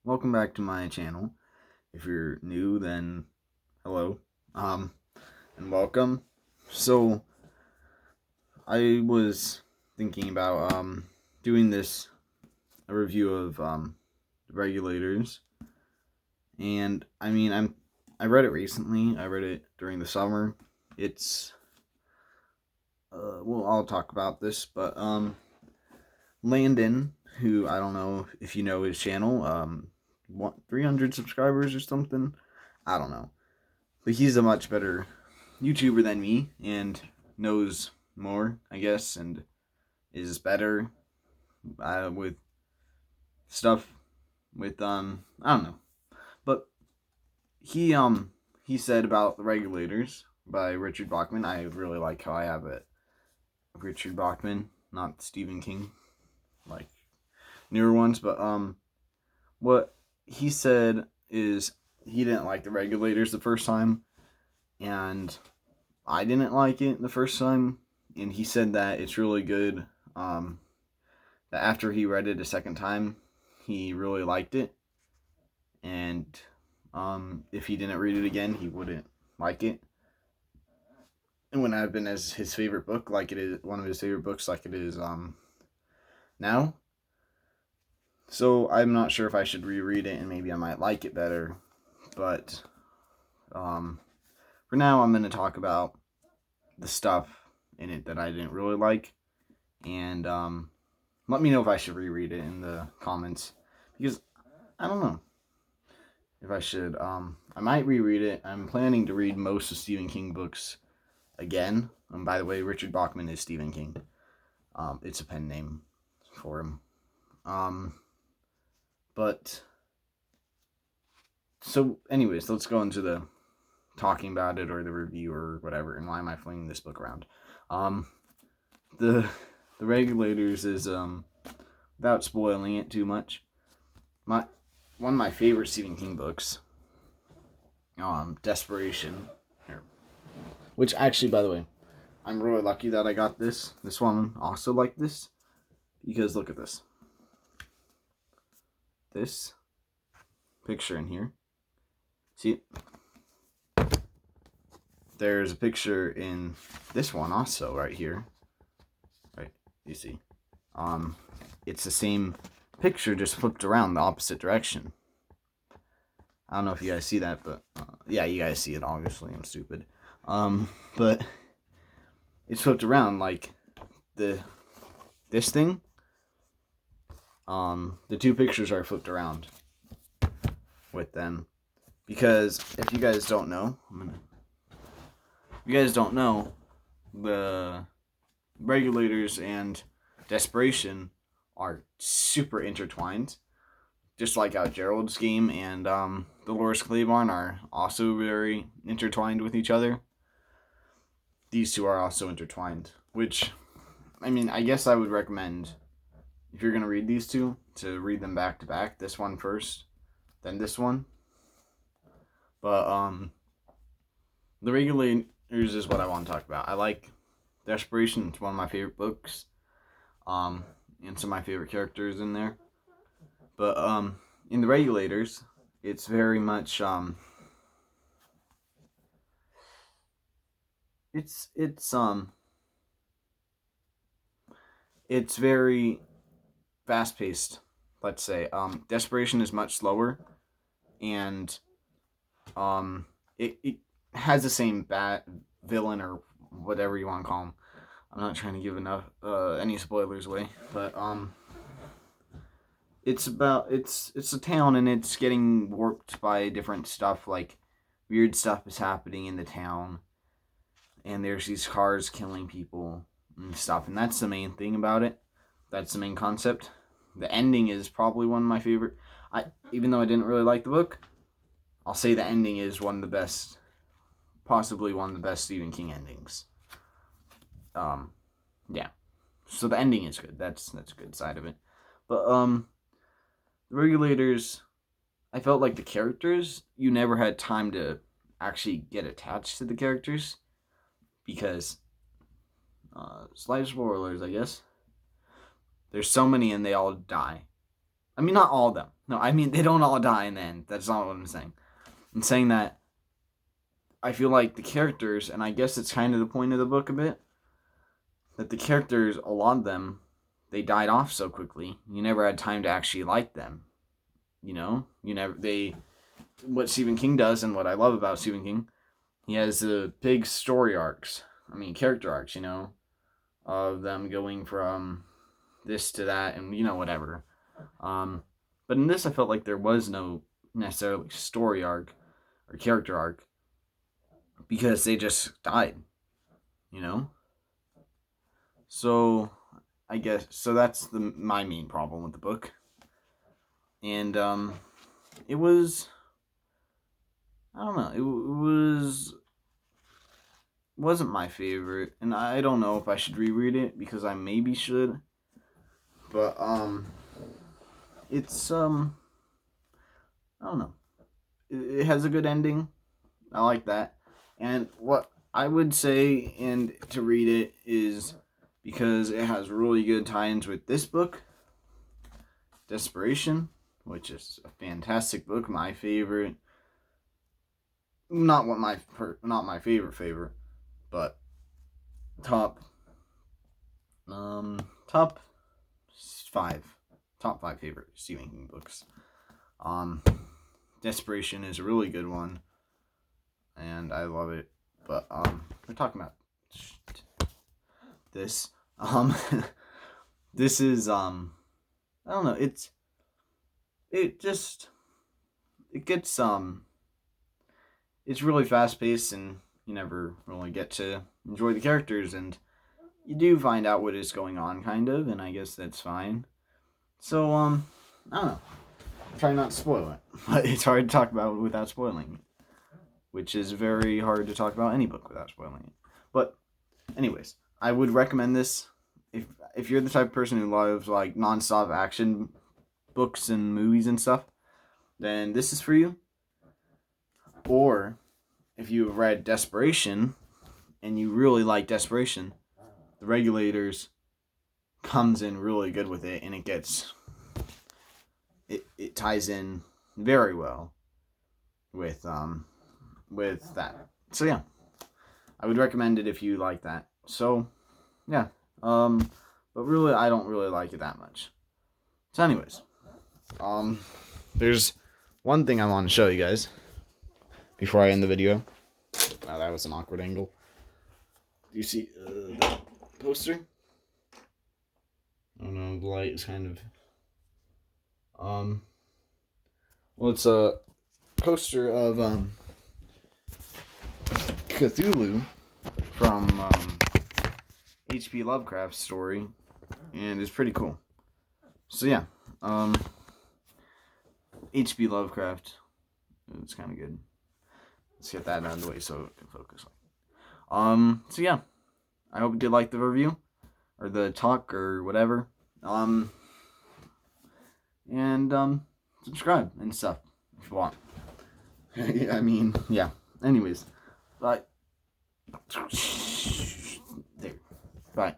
welcome back to my channel. If you're new, then hello, and welcome. So, I was thinking about, doing a review of, regulators, and, I read it recently. I read it during the summer. It's, I'll talk about this, but, Landon, who I don't know if you know his channel, 300 subscribers or something. I don't know. But he's a much better YouTuber than me and knows more, I guess, and is better with stuff with I don't know. But he said about the regulators by Richard Bachman. I really like how I have it. Richard Bachman, not Stephen King, like newer ones, but what he said is he didn't like the regulators the first time, and I didn't like it the first time, and he said that it's really good. That after he read it a second time, he really liked it, and if he didn't read it again, he wouldn't like it. It wouldn't have been as his favorite book, like it is one of his favorite books, like it is now. So I'm not sure if I should reread it, and maybe I might like it better. But for now, I'm going to talk about the stuff in it that I didn't really like, and let me know if I should reread it in the comments, because I don't know if I should. I might reread it. I'm planning to read most of Stephen King books again. By the way, Richard Bachman is Stephen King. It's a pen name for him. But so, anyways, let's go into the talking about it or the review or whatever, and why am I flinging this book around? The regulators is without spoiling it too much, one of my favorite Stephen King books, Desperation, which actually, by the way, I'm really lucky that I got this. This one also like this, because look at this picture in here. See, there's a picture in this one also right here. Right, you see. It's the same picture, just flipped around the opposite direction. I don't know if you guys see that, but yeah, you guys see it. Obviously, I'm stupid. But it's flipped around like this thing. The two pictures are flipped around with them, because if you guys don't know, the regulators and desperation are super intertwined, just like how Gerald's game and Dolores Claiborne are also very intertwined with each other. These two are also intertwined, which, I guess I would recommend, if you're going to read these two, to read them back to back. This one first, then this one. But the regulators is what I want to talk about. I like Desperation. It's one of my favorite books. And some of my favorite characters in there. But in the regulators, it's very much it's very fast paced. Let's say Desperation is much slower, and it has the same bad villain or whatever you want to call him. I'm not trying to give enough any spoilers away, but it's a town, and it's getting warped by different stuff. Like, weird stuff is happening in the town, and there's these cars killing people and stuff, and that's the main thing about it. That's the main concept. The ending is probably one of my favorite. Even though I didn't really like the book, I'll say the ending is one of the best, possibly one of the best Stephen King endings. Yeah. So the ending is good. That's a good side of it. But the regulators, I felt like the characters, you never had time to actually get attached to the characters, because slight spoilers, I guess. There's so many, and they all die. Not all of them. No, I mean, they don't all die in the end. That's not what I'm saying. I'm saying that I feel like the characters, and I guess it's kind of the point of the book a bit, that the characters, a lot of them, they died off so quickly. You never had time to actually like them. You know? What Stephen King does, and what I love about Stephen King, he has the big story arcs. I mean, character arcs, of them going from this to that and, whatever. But in this, I felt like there was no necessarily story arc or character arc because they just died, you know? So, I guess, so that's my main problem with the book. And, it was, I don't know, wasn't my favorite, and I don't know if I should reread it because I maybe should. But it's I don't know. It has a good ending. I like that. And what I would say and to read it is because it has really good tie-ins with this book, Desperation, which is a fantastic book, my favorite. Not my favorite, but top 5 favorite Stephen King books. Desperation is a really good one, and I love it. But we're talking about this. This is I don't know. It gets it's really fast paced, and you never really get to enjoy the characters, and you do find out what is going on, kind of, and I guess that's fine. So, I don't know. Try not to spoil it. But it's hard to talk about it without spoiling it. Which is very hard to talk about any book without spoiling it. But, anyways, I would recommend this. If you're the type of person who loves, like, non-stop action books and movies and stuff, then this is for you. Or, if you've read Desperation, and you really like Desperation, The Regulators comes in really good with it, and it ties in very well with that. So yeah, I would recommend it if you like that. So yeah, but really I don't really like it that much. So anyways, there's one thing I want to show you guys before I end the video. Wow, that was an awkward angle. Do you see the poster? I don't know, the light is kind of well, it's a poster of Cthulhu from H.P. Lovecraft's story, and it's pretty cool. So yeah, H.P. Lovecraft, it's kind of good. Let's get that out of the way so it can focus. So yeah, I hope you did like the review or the talk or whatever. And subscribe and stuff if you want. I mean, yeah. Anyways, bye. There. Bye.